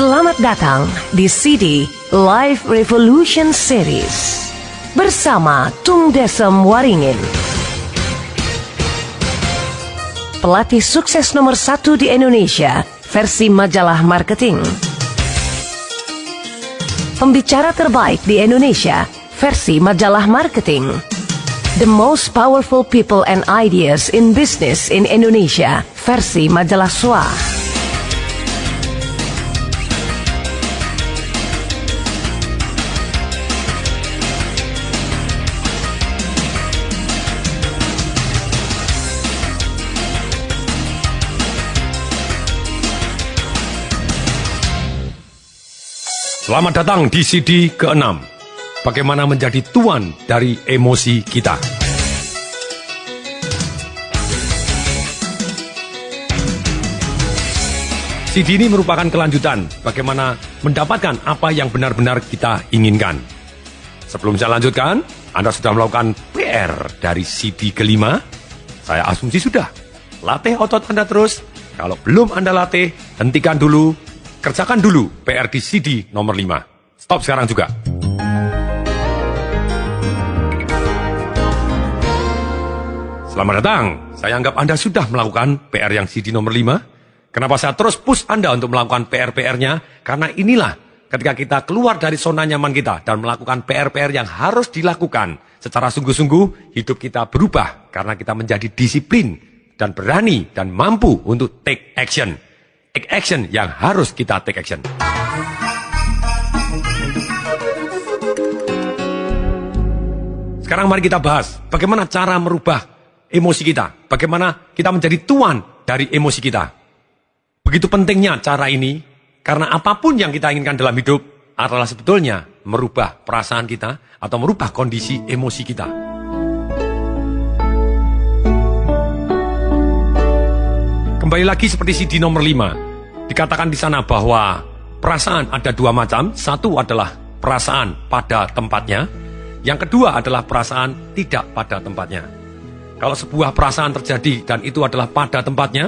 Selamat datang di CD Live Revolution Series bersama Tung Desem Waringin. Pelatih sukses nomor 1 di Indonesia versi majalah marketing. Pembicara terbaik di Indonesia versi majalah marketing. The most powerful people and ideas in business in Indonesia versi majalah SWA. Selamat datang di CD ke-6. Bagaimana menjadi tuan dari emosi kita. CD ini merupakan kelanjutan bagaimana mendapatkan apa yang benar-benar kita inginkan. Sebelum saya lanjutkan, Anda sudah melakukan PR dari CD ke-5? Saya asumsi sudah. Latih otot Anda terus. Kalau belum Anda latih, hentikan dulu. Kerjakan dulu PR di CD nomor 5. Stop sekarang juga. Selamat datang. Saya anggap Anda sudah melakukan PR yang CD nomor 5. Kenapa saya terus push Anda untuk melakukan PR-PR-nya? Karena inilah ketika kita keluar dari zona nyaman kita dan melakukan PR-PR yang harus dilakukan secara sungguh-sungguh, hidup kita berubah karena kita menjadi disiplin dan berani dan mampu untuk take action. Take action yang harus kita take action. Sekarang mari kita bahas bagaimana cara merubah emosi kita. Bagaimana kita menjadi tuan dari emosi kita. Begitu pentingnya cara ini, karena apapun yang kita inginkan dalam hidup adalah sebetulnya merubah perasaan kita atau merubah kondisi emosi kita. Kembali lagi seperti CD nomor 5. Dikatakan di sana bahwa perasaan ada dua macam. Satu adalah perasaan pada tempatnya. Yang kedua adalah perasaan tidak pada tempatnya. Kalau sebuah perasaan terjadi dan itu adalah pada tempatnya,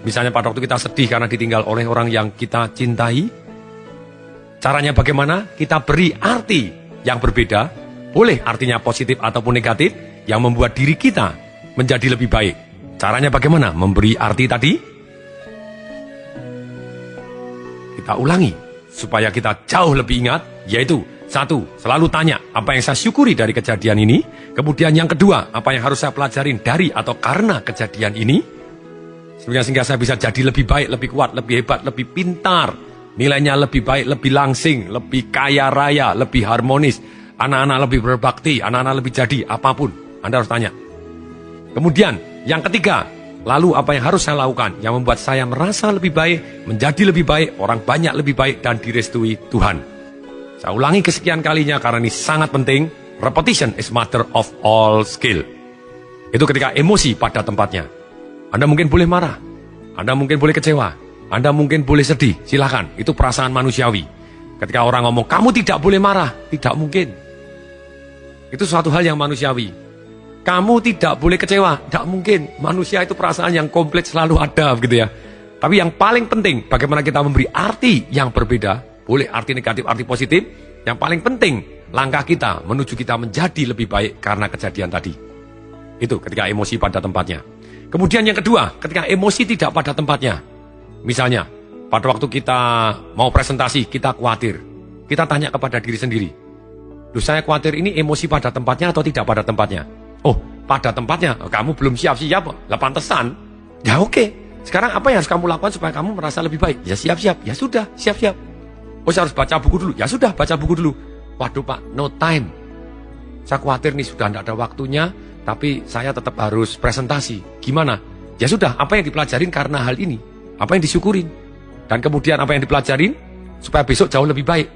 misalnya pada waktu kita sedih karena ditinggal oleh orang yang kita cintai, caranya bagaimana? Kita beri arti yang berbeda, boleh artinya positif ataupun negatif, yang membuat diri kita menjadi lebih baik. Caranya bagaimana? Memberi arti tadi. Kita ulangi supaya kita jauh lebih ingat, yaitu satu, selalu tanya apa yang saya syukuri dari kejadian ini. Kemudian yang kedua, apa yang harus saya pelajarin dari atau karena kejadian ini, sehingga saya bisa jadi lebih baik, lebih kuat, lebih hebat, lebih pintar, nilainya lebih baik, lebih langsing, lebih kaya raya, lebih harmonis, anak-anak lebih berbakti, anak-anak lebih jadi, apapun Anda harus tanya. Kemudian yang ketiga, lalu apa yang harus saya lakukan yang membuat saya merasa lebih baik, menjadi lebih baik, orang banyak lebih baik, dan direstui Tuhan. Saya ulangi kesekian kalinya karena ini sangat penting. Repetition is mother of all skill. Itu ketika emosi pada tempatnya. Anda mungkin boleh marah, Anda mungkin boleh kecewa, Anda mungkin boleh sedih, silakan. Itu perasaan manusiawi. Ketika orang ngomong, kamu tidak boleh marah, tidak mungkin. Itu suatu hal yang manusiawi. Kamu tidak boleh kecewa, tidak mungkin. Manusia itu perasaan yang komplit selalu ada, begitu ya. Tapi yang paling penting, bagaimana kita memberi arti yang berbeda. Boleh arti negatif, arti positif. Yang paling penting, langkah kita menuju kita menjadi lebih baik karena kejadian tadi. Itu ketika emosi pada tempatnya. Kemudian yang kedua, ketika emosi tidak pada tempatnya. Misalnya, pada waktu kita mau presentasi, kita khawatir. Kita tanya kepada diri sendiri. Loh, saya khawatir ini emosi pada tempatnya atau tidak pada tempatnya? Oh, pada tempatnya, kamu belum siap-siap, lah pantesan. Ya oke, sekarang apa yang harus kamu lakukan supaya kamu merasa lebih baik? Ya siap-siap, ya sudah, siap-siap. Oh, saya harus baca buku dulu, ya sudah, baca buku dulu. Waduh Pak, no time. Saya khawatir nih sudah tidak ada waktunya, tapi saya tetap harus presentasi. Gimana? Ya sudah, apa yang dipelajarin karena hal ini? Apa yang disyukurin? Dan kemudian apa yang dipelajarin? Supaya besok jauh lebih baik.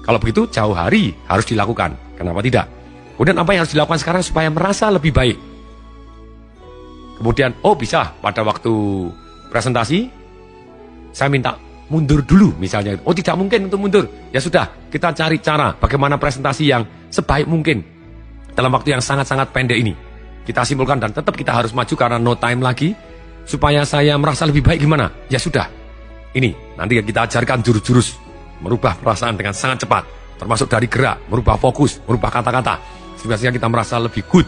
Kalau begitu, jauh hari harus dilakukan. Kenapa tidak? Kemudian apa yang harus dilakukan sekarang supaya merasa lebih baik? Kemudian, oh bisa pada waktu presentasi, saya minta mundur dulu misalnya. Oh tidak mungkin untuk mundur. Ya sudah, kita cari cara bagaimana presentasi yang sebaik mungkin dalam waktu yang sangat-sangat pendek ini. Kita simpulkan dan tetap kita harus maju karena no time lagi. Supaya saya merasa lebih baik gimana? Ya sudah, ini nanti kita ajarkan jurus-jurus merubah perasaan dengan sangat cepat, termasuk dari gerak, merubah fokus, merubah kata-kata, sehingga kita merasa lebih good,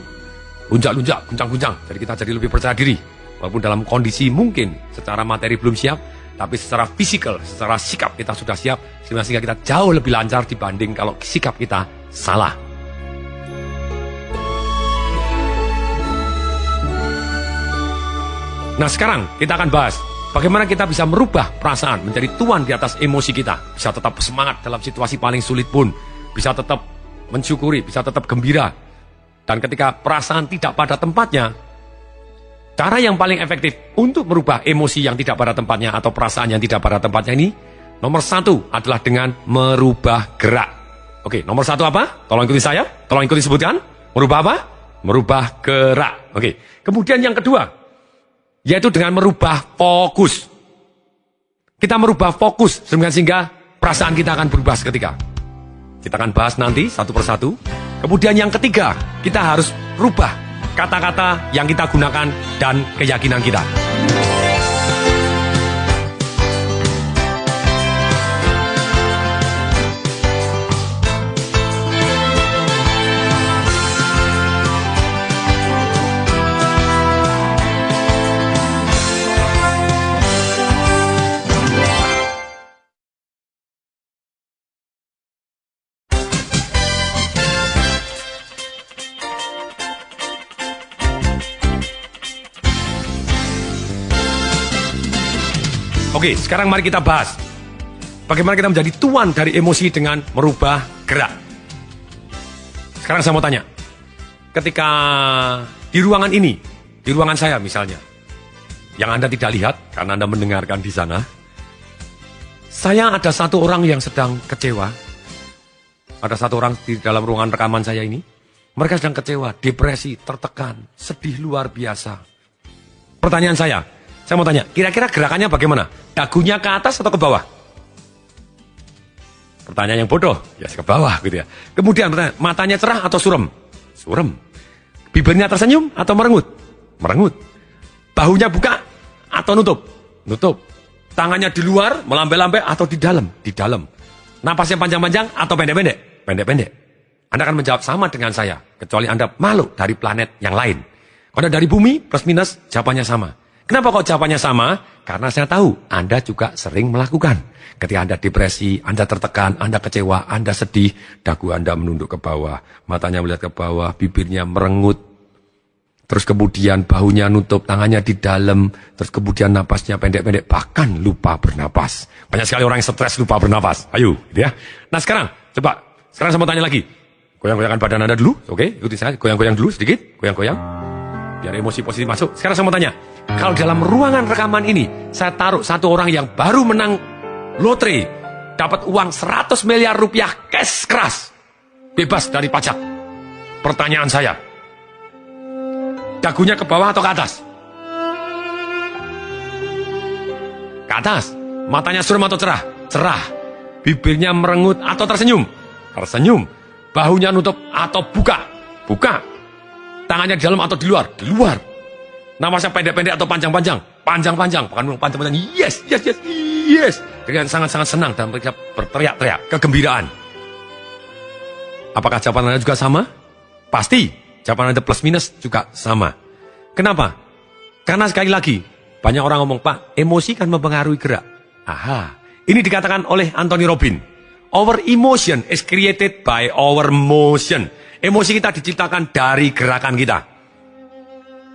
lunjak-lunjak, guncang-guncang, jadi kita jadi lebih percaya diri, walaupun dalam kondisi mungkin secara materi belum siap, tapi secara fisikal, secara sikap kita sudah siap, sehingga kita jauh lebih lancar dibanding kalau sikap kita salah. Nah sekarang kita akan bahas bagaimana kita bisa merubah perasaan menjadi tuan di atas emosi kita. Bisa tetap semangat dalam situasi paling sulit pun. Bisa tetap mensyukuri, bisa tetap gembira. Dan ketika perasaan tidak pada tempatnya, cara yang paling efektif untuk merubah emosi yang tidak pada tempatnya atau perasaan yang tidak pada tempatnya ini, nomor satu adalah dengan merubah gerak. Oke, nomor satu apa? Tolong ikuti saya, tolong ikuti sebutkan. Merubah apa? Merubah gerak. Oke, kemudian yang kedua, yaitu dengan merubah fokus. Kita merubah fokus sehingga perasaan kita akan berubah seketika. Kita akan bahas nanti satu persatu. Kemudian yang ketiga, kita harus rubah kata-kata yang kita gunakan dan keyakinan kita. Oke, sekarang mari kita bahas bagaimana kita menjadi tuan dari emosi dengan merubah gerak. Sekarang saya mau tanya, ketika di ruangan ini, di ruangan saya misalnya, yang Anda tidak lihat karena Anda mendengarkan di sana, saya ada satu orang yang sedang kecewa. Ada satu orang di dalam ruangan rekaman saya ini, mereka sedang kecewa, depresi, tertekan, sedih luar biasa. Pertanyaan saya mau tanya, kira-kira gerakannya bagaimana? Dagunya ke atas atau ke bawah? Pertanyaan yang bodoh, ya ke bawah gitu ya. Kemudian pertanyaan, matanya cerah atau suram? Suram. Bibirnya tersenyum atau merengut? Merengut. Bahunya buka atau nutup? Nutup. Tangannya di luar, melambai-lambai atau di dalam? Di dalam. Napasnya panjang-panjang atau pendek-pendek? Pendek-pendek. Anda akan menjawab sama dengan saya, kecuali Anda makhluk dari planet yang lain. Kalau dari bumi, plus minus, jawabannya sama. Kenapa kok jawabannya sama? Karena saya tahu Anda juga sering melakukan. Ketika Anda depresi, Anda tertekan, Anda kecewa, Anda sedih, dagu Anda menunduk ke bawah, matanya melihat ke bawah, bibirnya merengut, terus kemudian bahunya nutup, tangannya di dalam, terus kemudian napasnya pendek-pendek, bahkan lupa bernapas. Banyak sekali orang yang stres lupa bernapas. Ayo, gitu ya. Nah sekarang saya mau tanya lagi. Goyang-goyangkan badan Anda dulu, oke? Ikuti saya, goyang-goyang dulu sedikit, goyang-goyang. Biar emosi positif masuk. Sekarang saya mau tanya, kalau dalam ruangan rekaman ini, saya taruh satu orang yang baru menang lotre, dapat uang 100 miliar rupiah cash keras, bebas dari pajak. Pertanyaan saya, dagunya ke bawah atau ke atas? Ke atas. Matanya suram atau cerah? Cerah. Bibirnya merengut atau tersenyum? Tersenyum. Bahunya nutup atau buka? Buka. Tangannya di dalam atau di luar? Di luar. Napasnya pendek-pendek atau panjang-panjang? Panjang-panjang. Bukan panjang-panjang. Yes, yes, yes, yes. Dengan sangat-sangat senang dan mereka berteriak-teriak. Kegembiraan. Apakah jawaban Anda juga sama? Pasti. Jawaban Anda plus minus juga sama. Kenapa? Karena sekali lagi, banyak orang ngomong, Pak, emosi kan mempengaruhi gerak. Aha. Ini dikatakan oleh Anthony Robbins. Our emotion is created by our motion. Emosi kita diciptakan dari gerakan kita.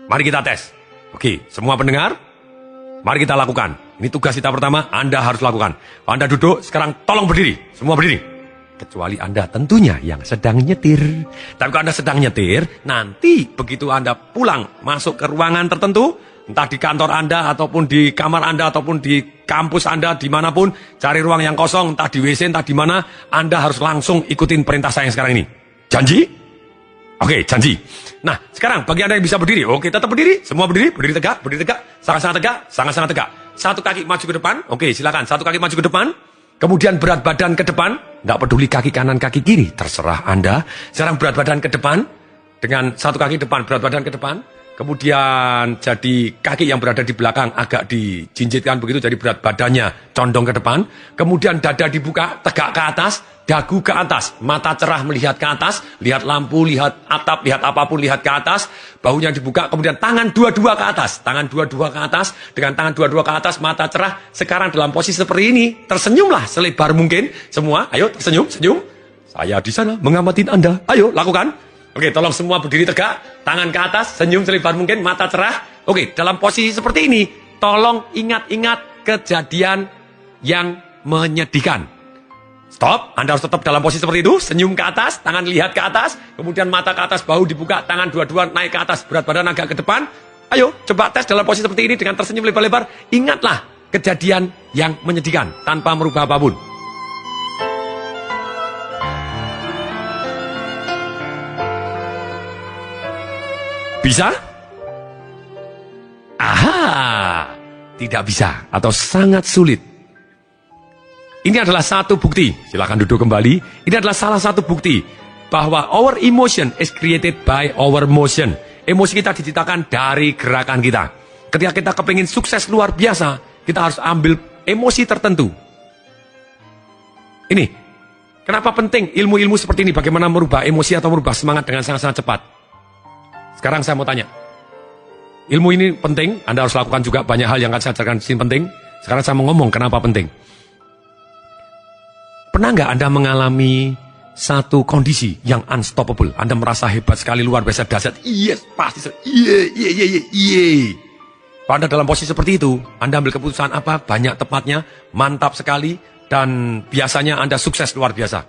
Mari kita tes. Oke, semua pendengar, mari kita lakukan. Ini tugas kita pertama, Anda harus lakukan. Anda duduk, sekarang tolong berdiri. Semua berdiri. Kecuali Anda tentunya yang sedang nyetir. Tapi kalau Anda sedang nyetir, nanti begitu Anda pulang, masuk ke ruangan tertentu, entah di kantor Anda, ataupun di kamar Anda, ataupun di kampus Anda, dimanapun, cari ruang yang kosong, entah di WC, entah di mana, Anda harus langsung ikutin perintah saya yang sekarang ini. Janji? Oke, janji. Nah, sekarang bagi Anda yang bisa berdiri, oke, tetap berdiri, semua berdiri tegak, sangat-sangat tegak, sangat-sangat tegak. Satu kaki maju ke depan, oke, silakan, satu kaki maju ke depan, kemudian berat badan ke depan, nggak peduli kaki kanan, kaki kiri, terserah Anda. Sekarang berat badan ke depan, dengan satu kaki depan, berat badan ke depan, kemudian jadi kaki yang berada di belakang agak dijinjitkan begitu, jadi berat badannya condong ke depan, kemudian dada dibuka, tegak ke atas, dagu ke atas, mata cerah melihat ke atas, lihat lampu, lihat atap, lihat apapun, lihat ke atas, bahunya dibuka, kemudian tangan dua-dua ke atas, tangan dua-dua ke atas, dengan tangan dua-dua ke atas, mata cerah, sekarang dalam posisi seperti ini, tersenyumlah selebar mungkin, semua, ayo tersenyum, senyum, saya di sana mengamati Anda, ayo lakukan. Oke, tolong semua berdiri tegak, tangan ke atas, senyum selebar mungkin, mata cerah. Oke, dalam posisi seperti ini, tolong ingat-ingat kejadian yang menyedihkan. Stop, Anda harus tetap dalam posisi seperti itu, senyum ke atas, tangan lihat ke atas, kemudian mata ke atas, bahu dibuka, tangan dua-dua naik ke atas, berat badan agak ke depan. Ayo, coba tes dalam posisi seperti ini dengan tersenyum lebar-lebar. Ingatlah kejadian yang menyedihkan tanpa merubah apapun. Bisa? Aha, tidak bisa atau sangat sulit. Ini adalah satu bukti, silakan duduk kembali. Ini adalah salah satu bukti bahwa our emotion is created by our motion. Emosi kita diciptakan dari gerakan kita. Ketika kita kepingin sukses luar biasa, kita harus ambil emosi tertentu. Ini, kenapa penting ilmu-ilmu seperti ini? Bagaimana merubah emosi atau merubah semangat dengan sangat-sangat cepat? Sekarang saya mau tanya, ilmu ini penting, Anda harus lakukan juga banyak hal yang akan saya ajarkan di sini penting. Sekarang saya mau ngomong kenapa penting. Pernah nggak Anda mengalami satu kondisi yang unstoppable? Anda merasa hebat sekali, luar biasa, dahsyat, yes, pasti, iya. Pada dalam posisi seperti itu, Anda ambil keputusan apa? Banyak tepatnya, mantap sekali, dan biasanya Anda sukses luar biasa.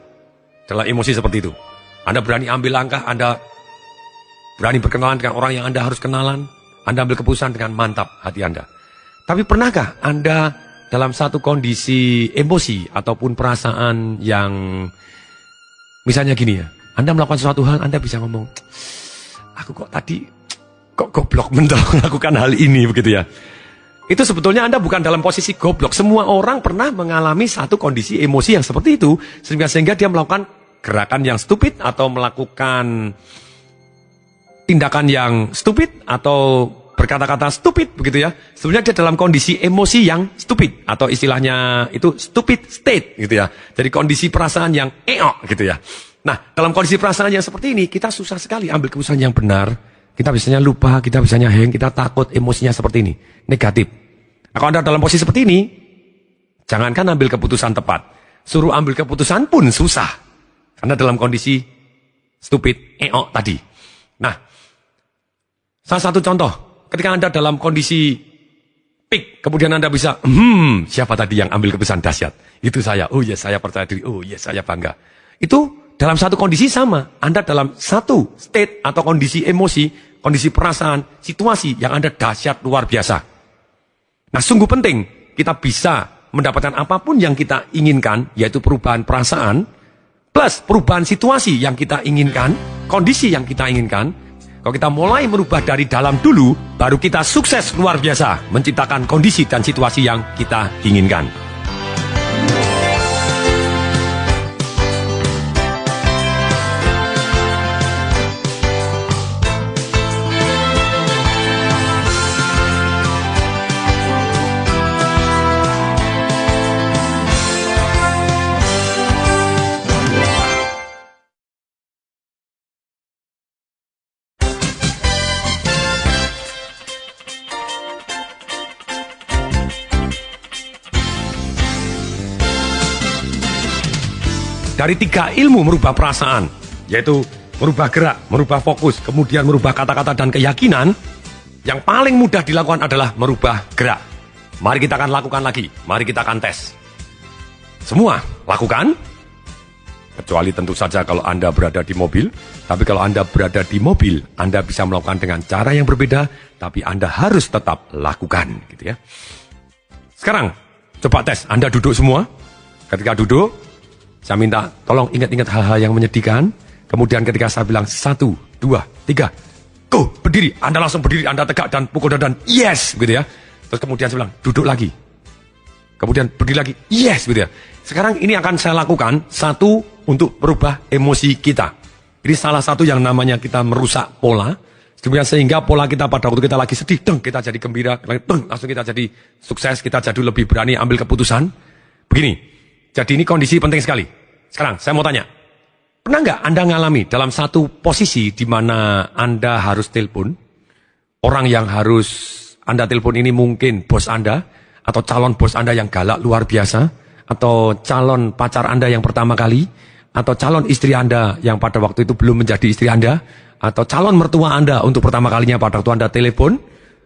Dalam emosi seperti itu. Anda berani ambil langkah, Anda berani berkenalan dengan orang yang Anda harus kenalan. Anda ambil keputusan dengan mantap hati Anda. Tapi pernahkah Anda dalam satu kondisi emosi ataupun perasaan yang misalnya gini ya, Anda melakukan sesuatu hal, Anda bisa ngomong, aku kok tadi kok goblok melakukan hal ini begitu ya. Itu sebetulnya Anda bukan dalam posisi goblok. Semua orang pernah mengalami satu kondisi emosi yang seperti itu sehingga dia melakukan gerakan yang stupid atau melakukan tindakan yang stupid atau berkata-kata stupid begitu ya. Sebenarnya dia dalam kondisi emosi yang stupid atau istilahnya itu stupid state gitu ya. Jadi kondisi perasaan yang gitu ya. Nah, dalam kondisi perasaan yang seperti ini kita susah sekali ambil keputusan yang benar. Kita biasanya lupa, kita biasanya hang, kita takut emosinya seperti ini, negatif. Nah, kalau Anda dalam posisi seperti ini, jangankan ambil keputusan tepat, suruh ambil keputusan pun susah. Karena dalam kondisi stupid tadi. Nah, salah satu contoh, ketika Anda dalam kondisi peak, kemudian Anda bisa, siapa tadi yang ambil keputusan dahsyat? Itu saya, oh yes, saya percaya diri, oh yes, saya bangga. Itu dalam satu kondisi sama, Anda dalam satu state atau kondisi emosi, kondisi perasaan, situasi yang Anda dahsyat luar biasa. Nah, sungguh penting kita bisa mendapatkan apapun yang kita inginkan, yaitu perubahan perasaan, plus perubahan situasi yang kita inginkan, kondisi yang kita inginkan. Kalau kita mulai merubah dari dalam dulu, baru kita sukses luar biasa menciptakan kondisi dan situasi yang kita inginkan. Dari 3 ilmu merubah perasaan, yaitu merubah gerak, merubah fokus, kemudian merubah kata-kata dan keyakinan, yang paling mudah dilakukan adalah merubah gerak. Mari kita akan lakukan lagi, mari kita akan tes. Semua lakukan, kecuali tentu saja kalau Anda berada di mobil. Tapi kalau Anda berada di mobil, Anda bisa melakukan dengan cara yang berbeda, tapi Anda harus tetap lakukan, gitu ya. Sekarang, coba tes, Anda duduk semua. Ketika duduk, saya minta tolong ingat-ingat hal-hal yang menyedihkan. Kemudian ketika saya bilang 1, 2, 3, go, berdiri. Anda langsung berdiri, Anda tegak dan pukul dada dan yes, gitu ya. Terus kemudian saya bilang, duduk lagi. Kemudian berdiri lagi, yes, gitu ya. Sekarang ini akan saya lakukan, 1 untuk merubah emosi kita. Ini salah satu yang namanya kita merusak pola. Sehingga pola kita pada waktu kita lagi sedih, kita jadi gembira, langsung kita jadi sukses, kita jadi lebih berani ambil keputusan. Begini, jadi ini kondisi penting sekali. Sekarang saya mau tanya, pernah nggak Anda ngalami dalam satu posisi di mana Anda harus telepon, orang yang harus Anda telepon ini mungkin bos Anda, atau calon bos Anda yang galak luar biasa, atau calon pacar Anda yang pertama kali, atau calon istri Anda yang pada waktu itu belum menjadi istri Anda, atau calon mertua Anda untuk pertama kalinya pada waktu Anda telepon,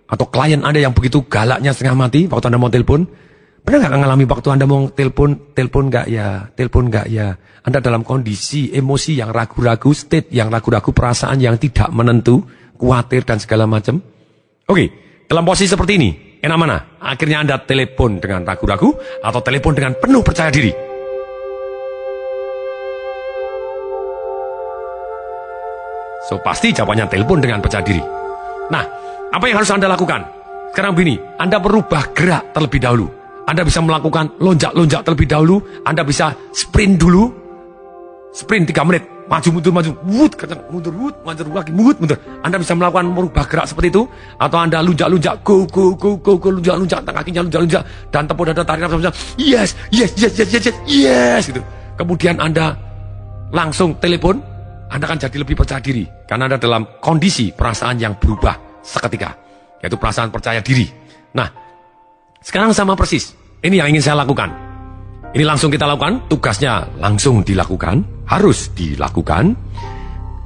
atau klien Anda yang begitu galaknya setengah mati waktu Anda mau telepon. Pernah nggak ngalami waktu Anda mau telepon nggak ya? Anda dalam kondisi emosi yang ragu-ragu, state yang ragu-ragu, perasaan yang tidak menentu, khawatir dan segala macam. Oke, dalam posisi seperti ini, enak mana? Akhirnya Anda telepon dengan ragu-ragu atau telepon dengan penuh percaya diri? So, pasti jawabannya telepon dengan percaya diri. Nah, apa yang harus Anda lakukan? Sekarang begini, Anda berubah gerak terlebih dahulu. Anda bisa melakukan lonjak-lonjak terlebih dahulu. Anda bisa sprint dulu. Sprint 3 menit. Maju, mundur, maju. Mundur, mundur. Anda bisa melakukan merubah gerak seperti itu. Atau Anda lunjak-lunjak. Go. Lunjak-lunjak. Kakinya lunjak-lunjak. Dan tepuk dada, tarik nafas. Yes. Gitu. Kemudian Anda langsung telepon. Anda akan jadi lebih percaya diri. Karena Anda dalam kondisi perasaan yang berubah seketika. Yaitu perasaan percaya diri. Nah, sekarang sama persis. Ini yang ingin saya lakukan. Ini langsung kita lakukan. Tugasnya langsung dilakukan. Harus dilakukan.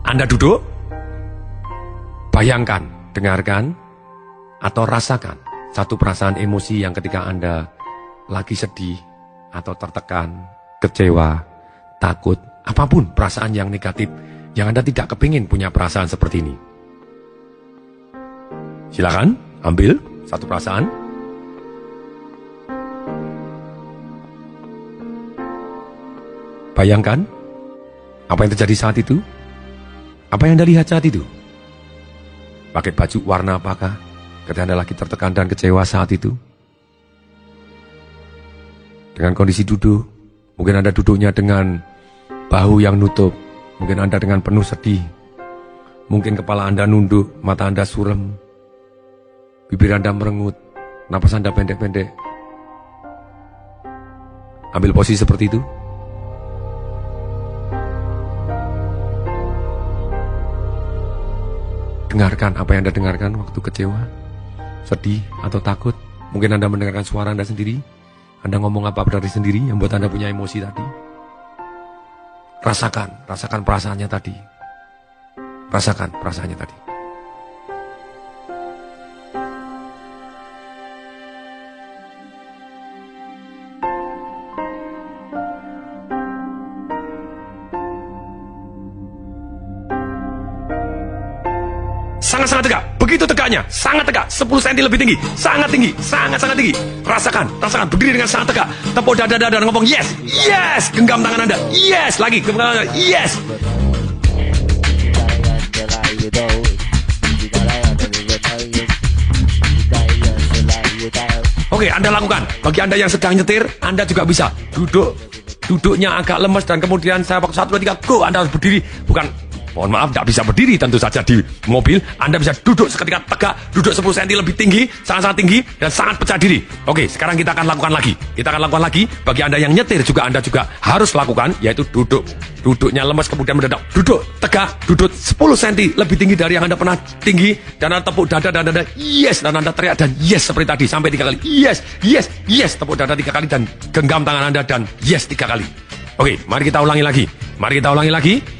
Anda duduk. Bayangkan, dengarkan, atau rasakan satu perasaan emosi yang ketika Anda lagi sedih, atau tertekan, kecewa, takut, apapun perasaan yang negatif, yang Anda tidak kepingin punya perasaan seperti ini. Silakan ambil satu perasaan. Bayangkan apa yang terjadi saat itu. Apa yang Anda lihat saat itu? Pakai baju warna apakah ketika Anda lagi tertekan dan kecewa saat itu? Dengan kondisi duduk, mungkin Anda duduknya dengan bahu yang nutup. Mungkin Anda dengan penuh sedih. Mungkin kepala Anda nunduk, mata Anda suram, bibir Anda merengut, napas Anda pendek-pendek. Ambil posisi seperti itu. Dengarkan apa yang Anda dengarkan waktu kecewa, sedih, atau takut. Mungkin Anda mendengarkan suara Anda sendiri. Anda ngomong apa dari sendiri yang buat Anda punya emosi tadi. Rasakan perasaannya tadi. Rasakan perasaannya tadi. Sangat-sangat tegak, begitu tegaknya, sangat tegak, 10 cm lebih tinggi, sangat tinggi, sangat-sangat tinggi. Rasakan, berdiri dengan sangat tegak, tepuk dada dan ngomong yes, genggam tangan Anda, yes, lagi, genggam tangan Anda, yes. Oke, Anda lakukan. Bagi Anda yang sedang nyetir, Anda juga bisa duduknya agak lemes dan kemudian saya waktu 1, 2, 3, go, Anda harus berdiri, mohon maaf, tidak bisa berdiri tentu saja di mobil. Anda bisa duduk seketika tegak, duduk 10 cm lebih tinggi, sangat-sangat tinggi, dan sangat percaya diri. Oke, sekarang kita akan lakukan lagi. Bagi Anda yang nyetir juga, Anda juga harus lakukan, yaitu duduk. Duduknya lemas, kemudian mendadak. Duduk tegak, duduk 10 cm lebih tinggi dari yang Anda pernah tinggi, dan Anda tepuk dada, dan Anda yes, dan Anda teriak, dan yes seperti tadi, sampai 3 kali. Yes, tepuk dada 3 kali, dan genggam tangan Anda, dan yes 3 kali. Oke, mari kita ulangi lagi.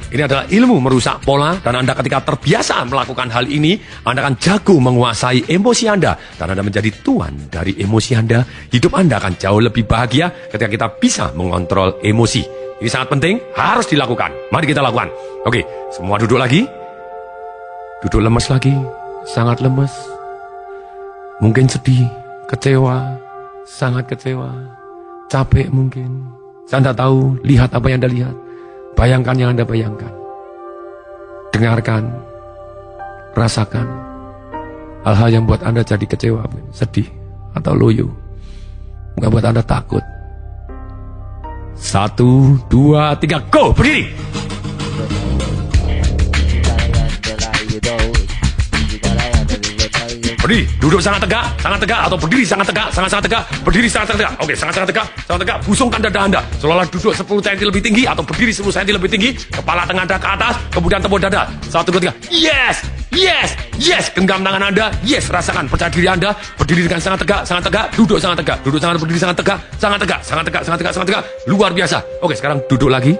Ini adalah ilmu merusak pola, dan Anda ketika terbiasa melakukan hal ini, Anda akan jago menguasai emosi Anda, dan Anda menjadi tuan dari emosi Anda. Hidup Anda akan jauh lebih bahagia ketika kita bisa mengontrol emosi. Ini sangat penting, harus dilakukan. Mari kita lakukan. Oke, semua duduk lagi. Duduk lemes lagi, sangat lemes. Mungkin sedih, kecewa, sangat kecewa, capek mungkin. Saya tidak tahu, lihat apa yang Anda lihat. Bayangkan yang Anda bayangkan. Dengarkan. Rasakan. Hal-hal yang buat Anda jadi kecewa, sedih, atau loyo. Nggak buat Anda takut. 1, 2, 3, go! Berdiri! berdiri, duduk sangat tegak, atau berdiri sangat tegak, sangat tegak, berdiri sangat tegak. Oke, sangat tegak, busungkan dada Anda. Seolah duduk 10 cm lebih tinggi atau berdiri 10 cm lebih tinggi, kepala tengah Anda ke atas, kemudian tepuk dada. 1, 2, 3. Yes, yes, yes. Genggam tangan Anda. Yes, rasakan percaya diri Anda. Berdiri dengan sangat tegak, duduk sangat tegak, berdiri sangat tegak. Luar biasa. Oke, sekarang duduk lagi.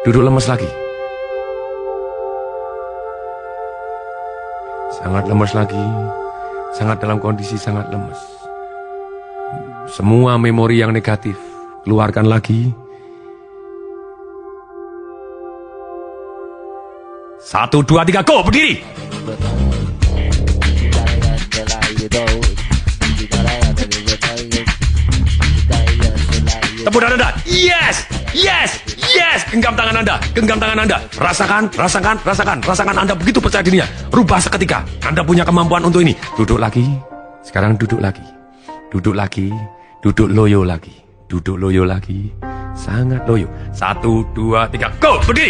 Duduk lemes lagi. Sangat lemes lagi. Sangat dalam kondisi sangat lemes. Semua memori yang negatif keluarkan lagi. 1, 2, 3, go, berdiri. Tepuk dada. Yes, yes, yes. Genggam tangan Anda. Rasakan Anda begitu percaya dirinya. Rubah seketika. Anda punya kemampuan untuk ini. Duduk lagi. Sekarang duduk lagi. Duduk loyo lagi. Sangat loyo. 1, 2, 3, go, berdiri.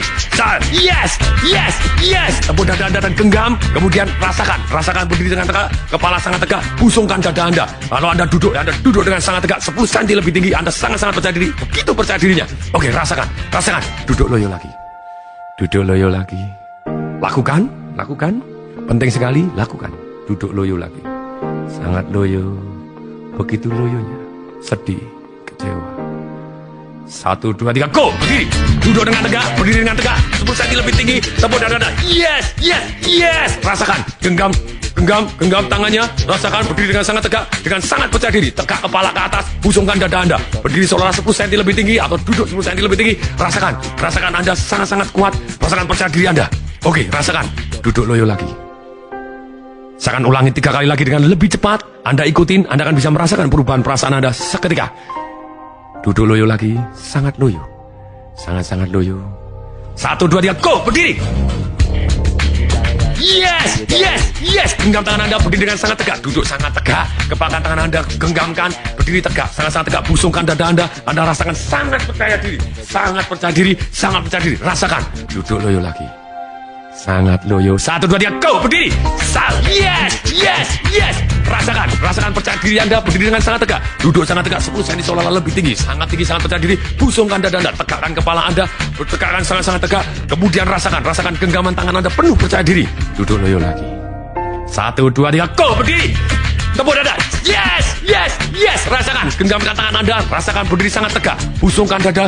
Yes, yes, yes. Tepuk dada Anda dan genggam. Kemudian rasakan berdiri dengan tegak. Kepala sangat tegak. Busungkan dada Anda. Kalau Anda duduk dengan sangat tegak. 10 cm lebih tinggi. Anda sangat percaya diri. Begitu percaya dirinya. Oke, rasakan. Duduk loyo lagi. Lakukan. Penting sekali, lakukan. Duduk loyo lagi. Sangat loyo. Begitu loyonya. Sedih, kecewa. 1, 2, 3, go, berdiri. Duduk dengan tegak, berdiri dengan tegak. 10 cm lebih tinggi, tepuk dada. Yes, yes, yes. Rasakan, genggam tangannya. Rasakan berdiri dengan sangat tegak, dengan sangat percaya diri. Tegak kepala ke atas, busungkan dada Anda. Berdiri seolah 10 cm lebih tinggi atau duduk 10 cm lebih tinggi. Rasakan Anda sangat kuat. Rasakan percaya diri Anda. Oke, rasakan. Duduk loyo lagi. Saya akan ulangi 3 kali lagi dengan lebih cepat. Anda ikutin, Anda akan bisa merasakan perubahan perasaan Anda seketika. Duduk loyo lagi, sangat loyo. Sangat loyo. 1, 2, 3, go, berdiri. Yes, yes, yes. Genggam tangan Anda, berdiri dengan sangat tegak. Duduk sangat tegak. Kepalkan tangan Anda, genggamkan. Berdiri tegak, sangat tegak. Busungkan dada Anda. Anda rasakan sangat percaya diri. Sangat percaya diri. Rasakan. Duduk loyo lagi. Sangat loyo. 1, 2, 3, go, berdiri. Yes, yes, yes. Rasakan percaya diri Anda. Berdiri dengan sangat tegak. Duduk sangat tegak, 10 cm seolah lebih tinggi. Sangat percaya diri. Busungkan dada Anda. Tegakkan kepala Anda. Tegakkan sangat tegak. Kemudian rasakan genggaman tangan Anda penuh percaya diri. Duduk loyo lagi. 1, 2, 3, go, berdiri. Tepuk dada. Yes, yes, yes. Rasakan genggaman tangan Anda. Rasakan berdiri sangat tegak. Busungkan dada.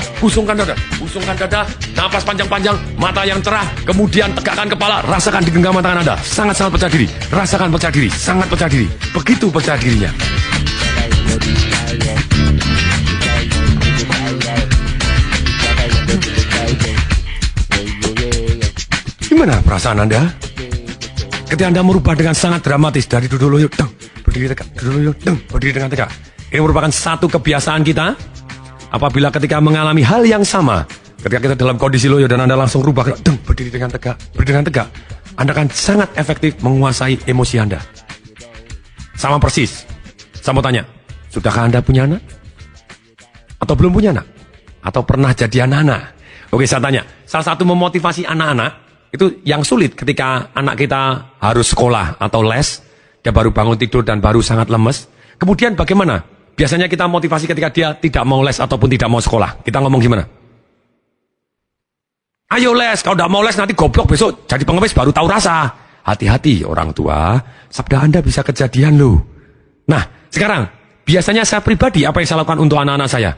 Napas panjang-panjang, mata yang cerah. Kemudian tegakkan kepala. Rasakan di genggaman tangan Anda. Sangat percaya diri. Rasakan percaya diri. Sangat percaya diri. Begitu percaya dirinya. Gimana perasaan Anda? Ketika Anda merubah dengan sangat dramatis dari duduk loyo, berdiri tegak, duduk loyo, berdiri dengan tegak. Ini merupakan satu kebiasaan kita. Apabila ketika mengalami hal yang sama, ketika kita dalam kondisi loyo dan Anda langsung rubah, berdiri dengan tegak, Anda akan sangat efektif menguasai emosi Anda. Sama persis. Saya mau tanya, sudahkah Anda punya anak? Atau belum punya anak? Atau pernah jadi anak-anak? Oke, saya tanya, salah satu memotivasi anak-anak, itu yang sulit ketika anak kita harus sekolah atau les, dia baru bangun tidur dan baru sangat lemes. Kemudian bagaimana? Biasanya kita motivasi ketika dia tidak mau les ataupun tidak mau sekolah. Kita ngomong gimana? Ayo les, kalau tidak mau les nanti goblok besok jadi pengemis baru tahu rasa. Hati-hati orang tua, sabda Anda bisa kejadian loh. Nah, sekarang biasanya saya pribadi apa yang saya lakukan untuk anak-anak saya?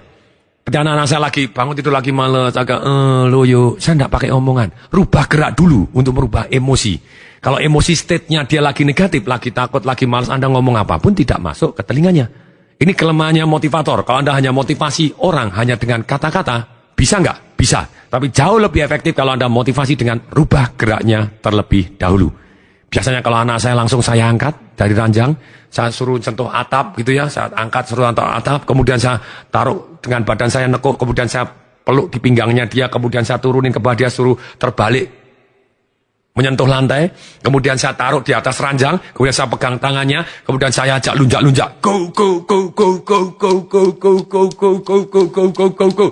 Ketika anak-anak saya lagi bangun tidur lagi males, agak loyo, saya tidak pakai omongan. Rubah gerak dulu untuk merubah emosi. Kalau emosi state-nya dia lagi negatif, lagi takut, lagi malas, Anda ngomong apapun tidak masuk ke telinganya. Ini kelemahannya motivator. Kalau Anda hanya motivasi orang hanya dengan kata-kata, bisa nggak? Bisa. Tapi jauh lebih efektif kalau Anda motivasi dengan rubah geraknya terlebih dahulu. Biasanya kalau anak saya langsung saya angkat dari ranjang, saya suruh sentuh atap gitu ya, saya angkat suruh sentuh atap, kemudian saya taruh dengan badan saya nekuk, kemudian saya peluk di pinggangnya dia, kemudian saya turunin ke bawah dia, suruh terbalik menyentuh lantai, kemudian saya taruh di atas ranjang, kemudian saya pegang tangannya, kemudian saya ajak lunjak-lunjak, go go go go go go go go go go go go go go go go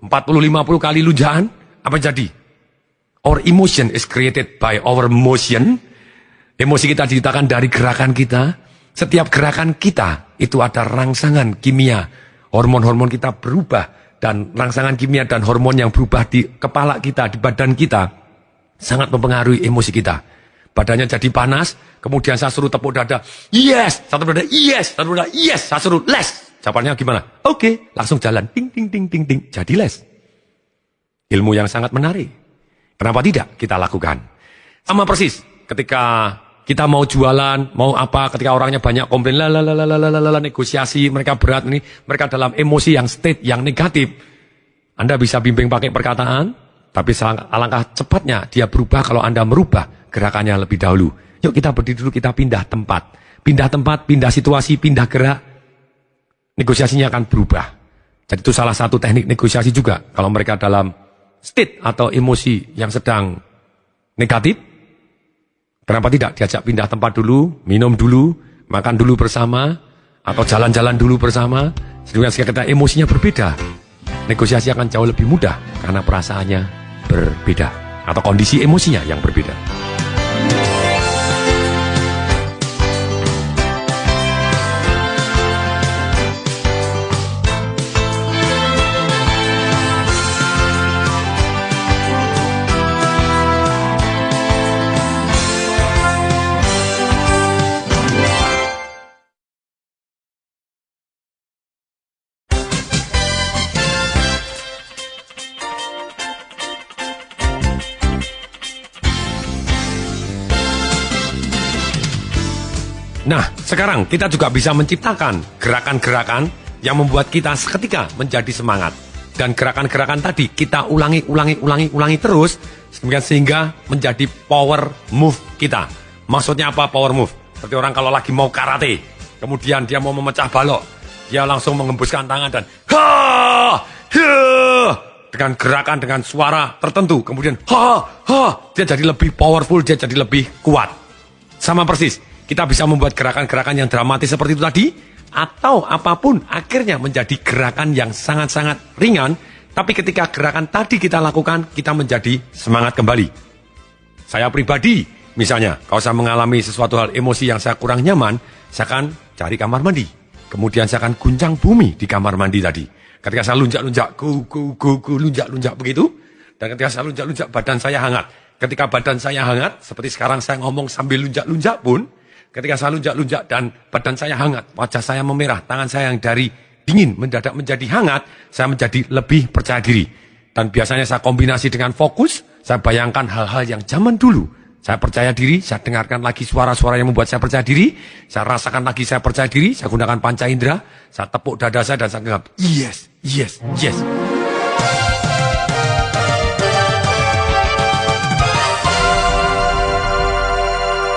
40-50 kali lunjakan, apa jadi? Our emotion is created by our motion. Emosi kita diciptakan dari gerakan kita. Setiap gerakan kita itu ada rangsangan kimia. Hormon-hormon kita berubah. Dan rangsangan kimia dan hormon yang berubah di kepala kita, di badan kita, sangat mempengaruhi emosi kita. Badannya jadi panas, kemudian saya suruh tepuk dada. Yes! Satu dada, yes! Satu dada, yes! Saya suruh les. Jawabannya gimana? Oke, langsung jalan. Ting, ting, ting, ting, ting. Jadi les. Ilmu yang sangat menarik. Kenapa tidak kita lakukan? Sama persis ketika kita mau jualan, mau apa, ketika orangnya banyak komplain, negosiasi, mereka berat ini, mereka dalam emosi yang state, yang negatif. Anda bisa bimbing pakai perkataan, tapi alangkah cepatnya dia berubah kalau Anda merubah gerakannya lebih dahulu. Yuk kita berdiri dulu, kita pindah tempat. Pindah tempat, pindah situasi, pindah gerak. Negosiasinya akan berubah. Jadi itu salah satu teknik negosiasi juga. Kalau mereka dalam state atau emosi yang sedang negatif, kenapa tidak diajak pindah tempat dulu, minum dulu, makan dulu bersama, atau jalan-jalan dulu bersama, sehingga ketika emosinya berbeda, negosiasi akan jauh lebih mudah karena perasaannya berbeda, atau kondisi emosinya yang berbeda. Nah, sekarang kita juga bisa menciptakan gerakan-gerakan yang membuat kita seketika menjadi semangat. Dan gerakan-gerakan tadi kita ulangi terus sehingga menjadi power move kita. Maksudnya apa power move? Seperti orang kalau lagi mau karate, kemudian dia mau memecah balok, dia langsung mengembuskan tangan dan dengan gerakan, dengan suara tertentu, kemudian dia jadi lebih powerful, dia jadi lebih kuat. Sama persis. Kita bisa membuat gerakan-gerakan yang dramatis seperti itu tadi, atau apapun akhirnya menjadi gerakan yang sangat-sangat ringan, tapi ketika gerakan tadi kita lakukan, kita menjadi semangat kembali. Saya pribadi, misalnya, kalau saya mengalami sesuatu hal emosi yang saya kurang nyaman, saya akan cari kamar mandi. Kemudian saya akan guncang bumi di kamar mandi tadi. Ketika saya lunjak-lunjak, lunjak-lunjak begitu, dan ketika saya lunjak-lunjak, badan saya hangat. Ketika badan saya hangat, seperti sekarang saya ngomong sambil lunjak-lunjak pun, ketika saya lunjak-lunjak dan badan saya hangat, wajah saya memerah, tangan saya yang dari dingin mendadak menjadi hangat, saya menjadi lebih percaya diri. Dan biasanya saya kombinasi dengan fokus, saya bayangkan hal-hal yang zaman dulu. Saya percaya diri, saya dengarkan lagi suara-suara yang membuat saya percaya diri, saya rasakan lagi saya percaya diri, saya gunakan panca indera, saya tepuk dada saya dan saya genggam, yes, yes, yes.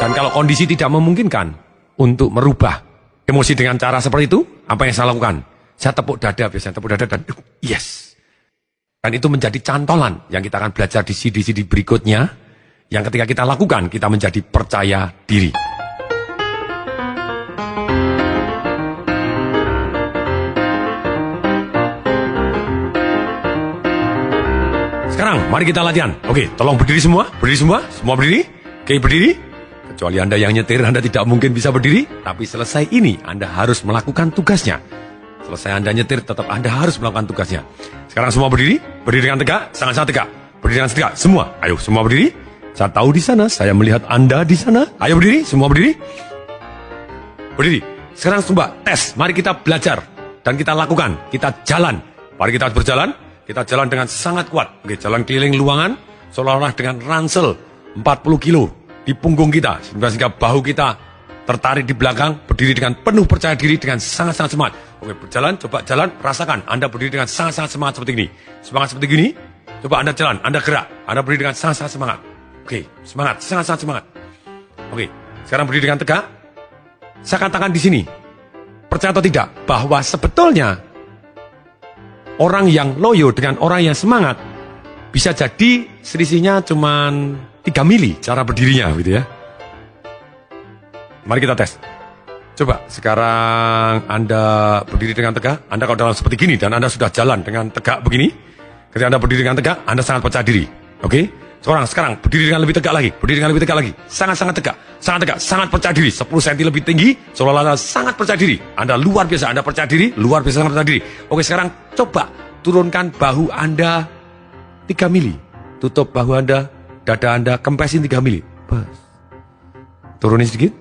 Dan kalau kondisi tidak memungkinkan untuk merubah emosi dengan cara seperti itu, apa yang saya lakukan? Saya tepuk dada, biasanya tepuk dada dan yes. Dan itu menjadi cantolan yang kita akan belajar di CD-CD berikutnya, yang ketika kita lakukan, kita menjadi percaya diri. Sekarang, mari kita latihan. Oke, tolong berdiri semua berdiri. Oke, berdiri. Kecuali Anda yang nyetir, Anda tidak mungkin bisa berdiri. Tapi selesai ini, Anda harus melakukan tugasnya. Selesai Anda nyetir, tetap Anda harus melakukan tugasnya. Sekarang semua berdiri dengan tegak, sangat tegak. Berdiri dengan tegak, semua. Ayo, semua berdiri. Saya tahu di sana, saya melihat Anda di sana. Ayo berdiri, semua berdiri. Berdiri. Sekarang coba tes, mari kita belajar. Dan kita lakukan, kita jalan. Mari kita berjalan, kita jalan dengan sangat kuat. Oke, jalan keliling luangan, seolah-olah dengan ransel 40 kilo. Di punggung kita, sehingga bahu kita tertarik di belakang, berdiri dengan penuh percaya diri, dengan sangat-sangat semangat. Oke, berjalan, coba jalan, rasakan. Anda berdiri dengan sangat-sangat semangat seperti ini. Semangat seperti ini, coba Anda jalan, Anda gerak. Anda berdiri dengan sangat-sangat semangat. Oke, semangat, sangat-sangat semangat. Oke, sekarang berdiri dengan tegak. Saya katakan di sini, percaya atau tidak, bahwa sebetulnya orang yang loyo dengan orang yang semangat, bisa jadi selisihnya cuma 3 mili cara berdirinya gitu ya. Mari kita tes. Coba sekarang Anda berdiri dengan tegak. Anda kalau dalam seperti gini dan Anda sudah jalan dengan tegak begini. Ketika Anda berdiri dengan tegak, Anda sangat percaya diri. Oke? Sekarang berdiri dengan lebih tegak lagi, berdiri dengan lebih tegak lagi. Sangat-sangat tegak, sangat percaya diri. 10 cm lebih tinggi, seolah-olah Anda sangat percaya diri. Anda luar biasa, Anda percaya diri, luar biasa sangat percaya diri. Oke, sekarang coba turunkan bahu Anda 3 mili. Tutup bahu Anda, dada Anda, kempesin 3 mili. Pas. Turunin sedikit.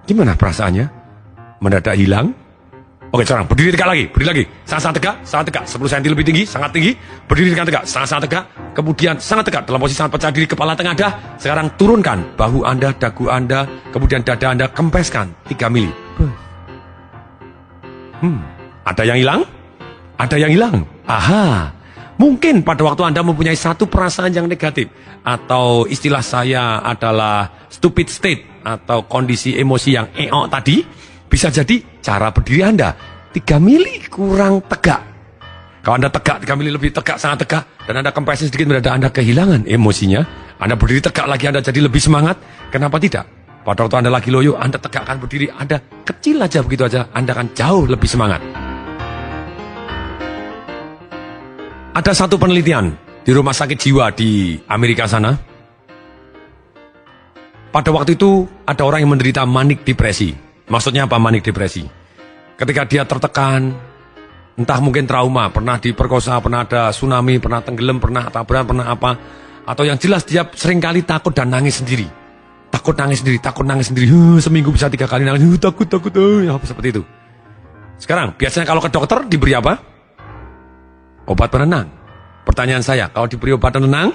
Gimana perasaannya? Mendadak hilang. Oke, sekarang berdiri tegak lagi, berdiri lagi. Sangat tegak, 10 cm lebih tinggi, sangat tinggi. Berdiri dengan tegak, sangat tegak. Kemudian sangat tegak, dalam posisi sangat percaya diri, kepala tengadah. Sekarang turunkan bahu Anda, dagu Anda, kemudian dada Anda, kempeskan 3 mili. Ada yang hilang? Ada yang hilang? Aha, mungkin pada waktu Anda mempunyai satu perasaan yang negatif. Atau istilah saya adalah stupid state, atau kondisi emosi yang tadi. Bisa jadi cara berdiri Anda 3 mili kurang tegak. Kalau Anda tegak 3 mili lebih tegak, sangat tegak, dan Anda kempesin sedikit, mendadak Anda kehilangan emosinya. Anda berdiri tegak lagi, Anda jadi lebih semangat. Kenapa tidak? Pada waktu Anda lagi loyo, Anda tegakkan berdiri, Anda kecil aja begitu aja, Anda akan jauh lebih semangat. Ada satu penelitian di rumah sakit jiwa di Amerika sana. Pada waktu itu ada orang yang menderita manik depresi. Maksudnya apa manik depresi? Ketika dia tertekan, entah mungkin trauma, pernah diperkosa, pernah ada tsunami, pernah tenggelam, pernah tabrakan, pernah apa. Atau yang jelas dia seringkali takut dan nangis sendiri. Takut nangis sendiri. Seminggu bisa 3 kali nangis. Takut. Ya, seperti itu. Sekarang, biasanya kalau ke dokter diberi apa? Obat penenang. Pertanyaan saya, kalau diberi obat penenang,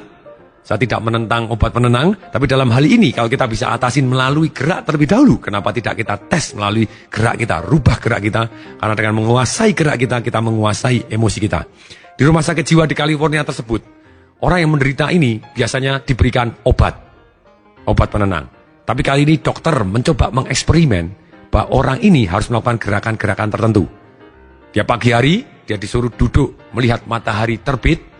saya tidak menentang obat penenang, tapi dalam hal ini kalau kita bisa atasin melalui gerak terlebih dahulu, kenapa tidak kita tes melalui gerak kita, rubah gerak kita, karena dengan menguasai gerak kita, kita menguasai emosi kita. Di rumah sakit jiwa di California tersebut, orang yang menderita ini biasanya diberikan obat penenang. Tapi kali ini dokter mencoba mengeksperimen bahwa orang ini harus melakukan gerakan-gerakan tertentu. Dia pagi hari, dia disuruh duduk melihat matahari terbit,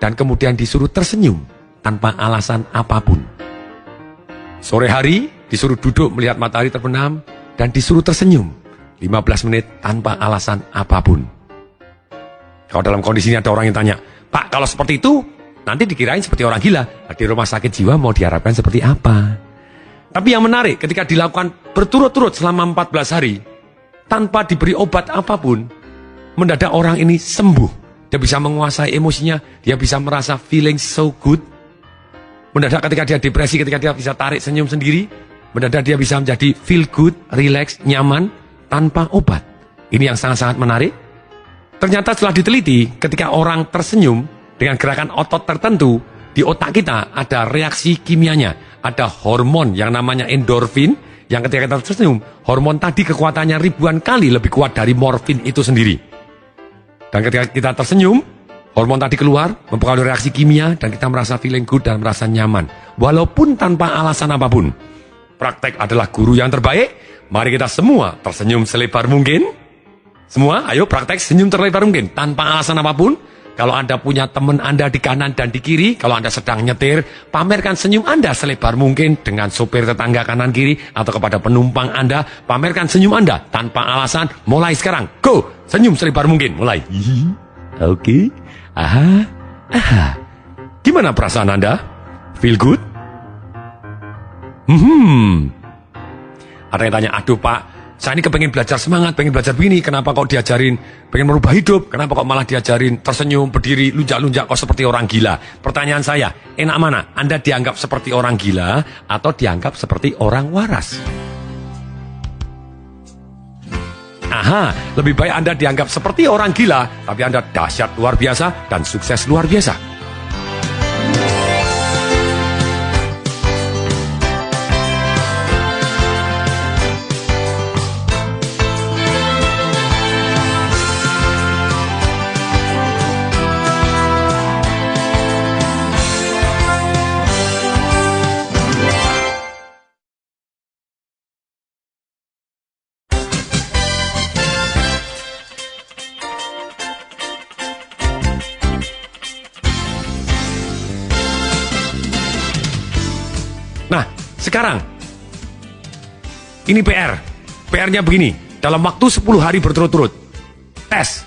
dan kemudian disuruh tersenyum tanpa alasan apapun. Sore hari disuruh duduk melihat matahari terbenam dan disuruh tersenyum 15 menit tanpa alasan apapun. Kalau dalam kondisi ini ada orang yang tanya, Pak, kalau seperti itu nanti dikirain seperti orang gila. Di rumah sakit jiwa mau diharapkan seperti apa? Tapi yang menarik, ketika dilakukan berturut-turut selama 14 hari tanpa diberi obat apapun, mendadak orang ini sembuh. Dia bisa menguasai emosinya, dia bisa merasa feeling so good. Mendadak ketika dia depresi, ketika dia bisa tarik senyum sendiri, mendadak dia bisa menjadi feel good, relax, nyaman, tanpa obat. Ini yang sangat-sangat menarik. Ternyata setelah diteliti, ketika orang tersenyum dengan gerakan otot tertentu, di otak kita ada reaksi kimianya. Ada hormon yang namanya endorfin, yang ketika kita tersenyum, hormon tadi kekuatannya ribuan kali lebih kuat dari morfin itu sendiri. Dan ketika kita tersenyum, hormon tadi keluar, mempengaruhi reaksi kimia, dan kita merasa feeling good dan merasa nyaman. Walaupun tanpa alasan apapun. Praktek adalah guru yang terbaik. Mari kita semua tersenyum selebar mungkin. Semua, ayo praktek senyum terlebar mungkin. Tanpa alasan apapun. Kalau Anda punya teman Anda di kanan dan di kiri, kalau Anda sedang nyetir, pamerkan senyum Anda selebar mungkin dengan sopir tetangga kanan kiri, atau kepada penumpang Anda, pamerkan senyum Anda tanpa alasan. Mulai sekarang, go! Senyum selebar mungkin, mulai. Oke. Aha. Gimana perasaan Anda? Feel good? Ada yang tanya, aduh Pak, saya ini kepengen belajar semangat, pengen belajar begini, kenapa kok diajarin pengen merubah hidup, kenapa kok malah diajarin tersenyum, berdiri, lunjak-lunjak kok seperti orang gila? Pertanyaan saya, enak mana? Anda dianggap seperti orang gila atau dianggap seperti orang waras? Aha, lebih baik Anda dianggap seperti orang gila, tapi Anda dahsyat luar biasa dan sukses luar biasa. Nah, sekarang ini PR-nya begini, dalam waktu 10 hari berturut-turut, tes,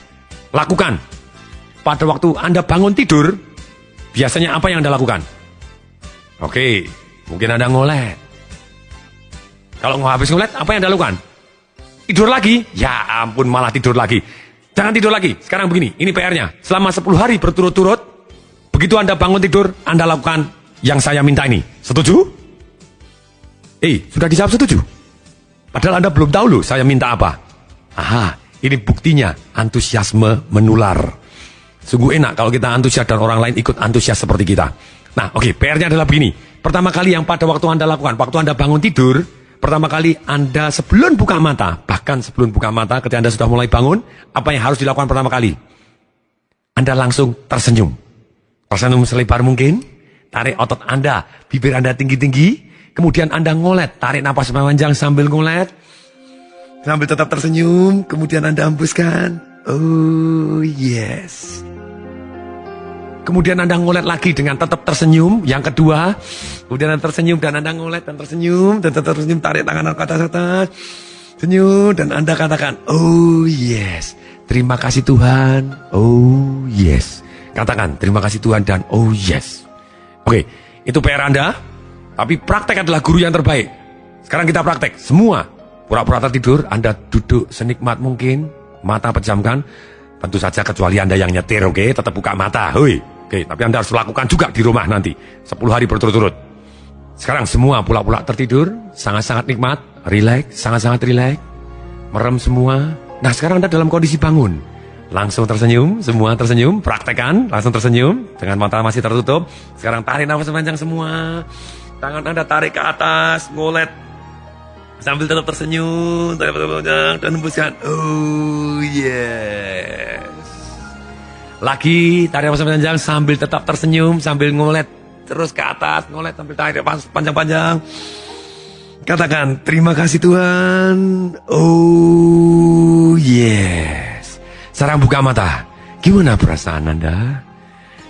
lakukan. Pada waktu Anda bangun tidur, biasanya apa yang Anda lakukan? Oke, mungkin Anda ngolet. Kalau habis ngolet, apa yang Anda lakukan? Tidur lagi? Ya ampun, malah tidur lagi. Jangan tidur lagi. Sekarang begini, ini PR-nya. Selama 10 hari berturut-turut, begitu Anda bangun tidur, Anda lakukan yang saya minta ini. Setuju? Sudah dijawab setuju? Padahal Anda belum tahu loh saya minta apa. Aha, ini buktinya antusiasme menular. Sungguh enak kalau kita antusias dan orang lain ikut antusias seperti kita. Nah, oke, PR-nya adalah begini. Pertama kali yang pada waktu Anda lakukan, waktu Anda bangun tidur, pertama kali Anda sebelum buka mata, bahkan sebelum buka mata ketika Anda sudah mulai bangun, apa yang harus dilakukan pertama kali? Anda langsung tersenyum. Tersenyum selebar mungkin, tarik otot Anda, bibir Anda tinggi-tinggi, kemudian Anda ngolet, tarik napas panjang sambil ngolet, sambil tetap tersenyum, kemudian Anda hembuskan. Oh yes. Kemudian Anda ngolet lagi dengan tetap tersenyum. Yang kedua, kemudian Anda tersenyum dan Anda ngolet dan tersenyum dan tetap tersenyum, tarik tangan ke atas, senyum dan Anda katakan, oh yes, terima kasih Tuhan, oh yes. Katakan terima kasih Tuhan dan oh yes. Oke, itu PR Anda. Tapi praktek adalah guru yang terbaik. Sekarang kita praktek. Semua pura-pura tertidur, Anda duduk senikmat mungkin, mata pejamkan. Tentu saja kecuali Anda yang nyetir, oke? Tetap buka mata, hui. Oke, tapi Anda harus lakukan juga di rumah nanti. 10 hari berturut-turut. Sekarang semua pula-pula tertidur, sangat-sangat nikmat, rileks, sangat-sangat rileks. Merem semua. Nah, sekarang Anda dalam kondisi bangun. Langsung tersenyum, semua tersenyum, praktekan, langsung tersenyum, dengan mata masih tertutup. Sekarang tarik nafas panjang semua. Tangan Anda tarik ke atas, ngolet. Sambil tetap tersenyum, tarik nafas panjang, dan hembuskan. Oh yes. Lagi, tarik nafas panjang sambil tetap tersenyum, sambil ngolet terus ke atas, ngolet sambil tarik nafas panjang-panjang. Katakan, terima kasih Tuhan. Oh yes. Sekarang buka mata. Gimana perasaan Anda?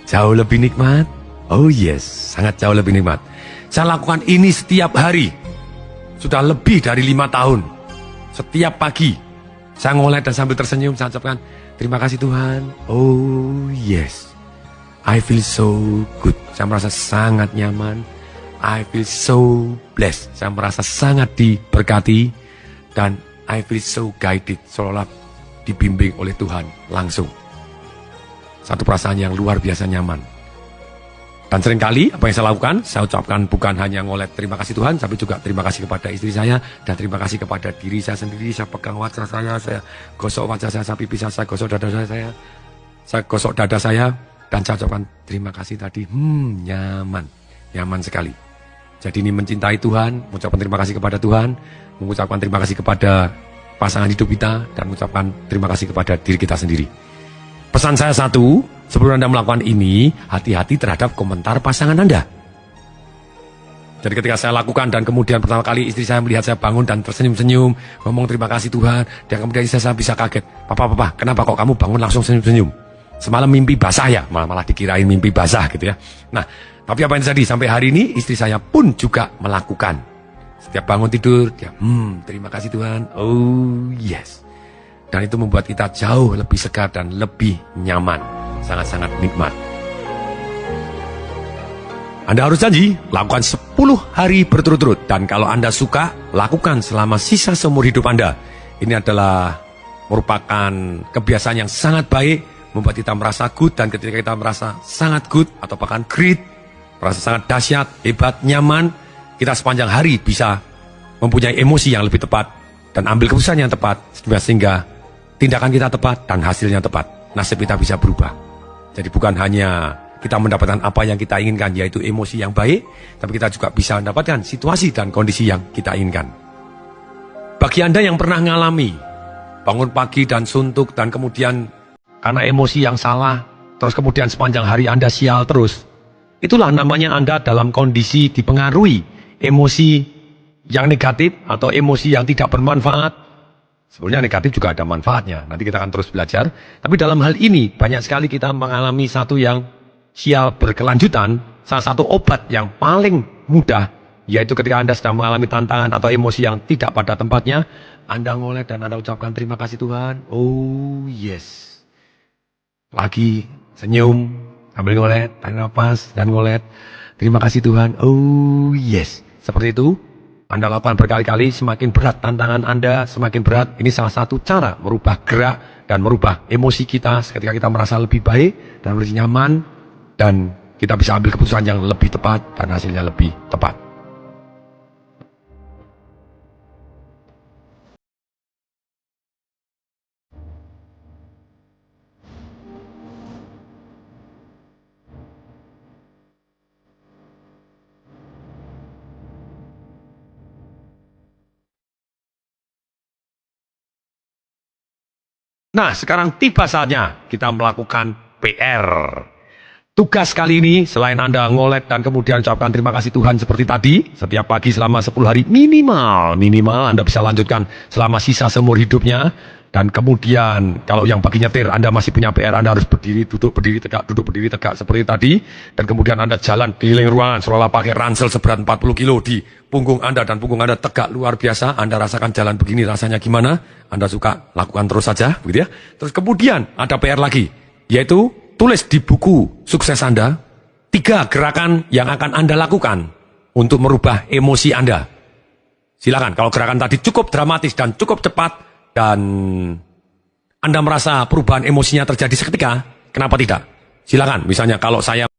Jauh lebih nikmat? Oh yes, sangat jauh lebih nikmat. Saya lakukan ini setiap hari. Sudah lebih dari 5 tahun. Setiap pagi, saya ngolet dan sambil tersenyum, saya ucapkan, terima kasih Tuhan. Oh yes. I feel so good. Saya merasa sangat nyaman. I feel so blessed. Saya merasa sangat diberkati. Dan I feel so guided. Seolah-olah dibimbing oleh Tuhan langsung. Satu perasaan yang luar biasa nyaman. Dan seringkali apa yang saya lakukan, saya ucapkan bukan hanya ngolet terima kasih Tuhan, tapi juga terima kasih kepada istri saya, dan terima kasih kepada diri saya sendiri. Saya pegang wajah saya gosok wajah saya pipi saya gosok dada saya gosok dada saya, dan saya ucapkan terima kasih tadi. Nyaman sekali. Jadi ini mencintai Tuhan, mengucapkan terima kasih kepada Tuhan, mengucapkan terima kasih kepada pasangan hidup kita, dan mengucapkan terima kasih kepada diri kita sendiri. Pesan saya satu, sebelum Anda melakukan ini, hati-hati terhadap komentar pasangan Anda. Jadi ketika saya lakukan dan kemudian pertama kali istri saya melihat saya bangun dan tersenyum-senyum, ngomong terima kasih Tuhan, dan kemudian istri saya bisa kaget. Papa, kenapa kok kamu bangun langsung senyum-senyum? Semalam mimpi basah ya? Malah dikirain mimpi basah gitu ya. Nah, tapi apa yang terjadi? Sampai hari ini istri saya pun juga melakukan. Setiap bangun tidur, dia, terima kasih Tuhan, oh yes. Dan itu membuat kita jauh lebih segar dan lebih nyaman. Sangat-sangat nikmat. Anda harus janji, lakukan 10 hari berturut-turut. Dan kalau Anda suka, lakukan selama sisa seumur hidup Anda. Ini adalah merupakan kebiasaan yang sangat baik, membuat kita merasa good, dan ketika kita merasa sangat good, atau bahkan great, merasa sangat dahsyat, hebat, nyaman, kita sepanjang hari bisa mempunyai emosi yang lebih tepat, dan ambil keputusan yang tepat, sehingga tindakan kita tepat dan hasilnya tepat. Nasib kita bisa berubah. Jadi bukan hanya kita mendapatkan apa yang kita inginkan, yaitu emosi yang baik, tapi kita juga bisa mendapatkan situasi dan kondisi yang kita inginkan. Bagi Anda yang pernah mengalami bangun pagi dan suntuk, dan kemudian karena emosi yang salah, terus kemudian sepanjang hari Anda sial terus, itulah namanya Anda dalam kondisi dipengaruhi emosi yang negatif atau emosi yang tidak bermanfaat. Sebenarnya negatif juga ada manfaatnya, nanti kita akan terus belajar. Tapi dalam hal ini, banyak sekali kita mengalami satu yang sial berkelanjutan. Salah satu obat yang paling mudah, yaitu ketika Anda sedang mengalami tantangan atau emosi yang tidak pada tempatnya, Anda ngolet dan Anda ucapkan terima kasih Tuhan, oh yes. Lagi senyum, sambil ngolet, tarik nafas dan ngolet. Terima kasih Tuhan. Oh yes. Seperti itu. Anda lakukan berkali-kali, semakin berat tantangan Anda, semakin berat. Ini salah satu cara merubah gerak dan merubah emosi kita ketika kita merasa lebih baik dan lebih nyaman. Dan kita bisa ambil keputusan yang lebih tepat dan hasilnya lebih tepat. Nah, sekarang tiba saatnya kita melakukan PR. Tugas kali ini, selain Anda ngolek dan kemudian ucapkan terima kasih Tuhan seperti tadi, setiap pagi selama 10 hari minimal Anda bisa lanjutkan selama sisa seumur hidupnya. Dan kemudian, kalau yang bagi nyetir, Anda masih punya PR, Anda harus berdiri, duduk, berdiri, tegak, duduk, berdiri, tegak, seperti tadi. Dan kemudian Anda jalan keliling ruangan, seolah pakai ransel seberat 40 kilo di punggung Anda, dan punggung Anda tegak luar biasa. Anda rasakan jalan begini rasanya gimana? Anda suka, lakukan terus saja, begitu ya. Terus kemudian ada PR lagi, yaitu tulis di buku sukses Anda 3 gerakan yang akan Anda lakukan untuk merubah emosi Anda. Silakan, kalau gerakan tadi cukup dramatis dan cukup cepat, dan Anda merasa perubahan emosinya terjadi seketika, kenapa tidak? Silakan, misalnya kalau saya